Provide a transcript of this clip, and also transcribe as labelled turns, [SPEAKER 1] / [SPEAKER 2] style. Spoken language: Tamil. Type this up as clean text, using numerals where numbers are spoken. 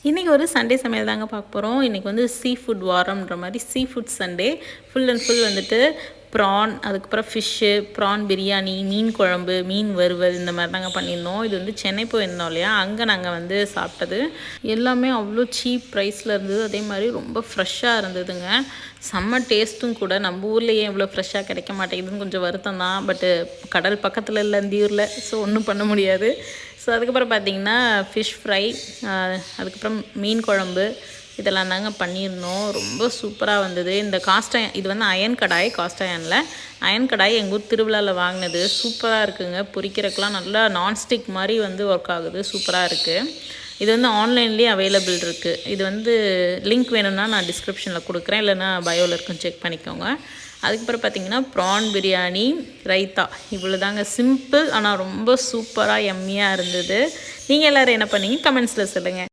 [SPEAKER 1] இன்றைக்கி ஒரு சண்டே சமையல் தாங்க பார்க்க போகிறோம். இன்றைக்கி வந்து சீ ஃபுட் வாரம்ன்ற மாதிரி seafood Sunday. Full and full வந்துட்டு ப்ரான், அதுக்கப்புறம் ஃபிஷ்ஷு, ப்ரான் பிரியாணி, மீன் குழம்பு, மீன் வறுவல் இந்த மாதிரி தாங்க பண்ணியிருந்தோம். இது வந்து சென்னை போயிருந்தோம் இல்லையா, அங்கே நாங்கள் வந்து சாப்பிட்டது. எல்லாமே அவ்வளோ சீப் ப்ரைஸில் இருந்தது. அதே மாதிரி ரொம்ப ஃப்ரெஷ்ஷாக இருந்ததுங்க. செம்ம டேஸ்ட்டும் கூட. நம்ம ஊர்லேயே இவ்வளோ ஃப்ரெஷ்ஷாக கிடைக்க மாட்டேங்குதுன்னு கொஞ்சம் வருத்தம் தான். பட்டு கடல் பக்கத்தில் இல்லை இந்த ஊரில், ஸோ ஒன்றும் பண்ண முடியாது. ஸோ அதுக்கப்புறம் பார்த்திங்கன்னா ஃபிஷ் ஃப்ரை, அதுக்கப்புறம் மீன் குழம்பு இதெல்லாம் தாங்க பண்ணியிருந்தோம். ரொம்ப சூப்பராக வந்தது. இந்த இது வந்து அயன் கடாய், காஸ்ட் அயன் கடாய் எங்கள் ஊர் திருவிழாவில் வாங்கினது. சூப்பராக இருக்குதுங்க. பொரிக்கிறதுக்கெலாம் நல்லா நான்ஸ்டிக் மாதிரி வந்து ஒர்க் ஆகுது. சூப்பராக இருக்குது. இது வந்து ஆன்லைன்லேயே அவைலபிள் இருக்குது. இது வந்து லிங்க் வேணும்னா நான் டிஸ்கிரிப்ஷனில் கொடுக்குறேன், இல்லைனா பயோவில் இருக்கும், செக் பண்ணிக்கோங்க. அதுக்கப்புறம் பார்த்திங்கன்னா ப்ரான் பிரியாணி, ரைத்தா, இவ்வளோ தாங்க. சிம்பிள் ஆனால் ரொம்ப சூப்பராக எம்மியாக இருந்தது. நீங்கள் எல்லோரும் என்ன பண்ணீங்க கமெண்ட்ஸில் சொல்லுங்கள்.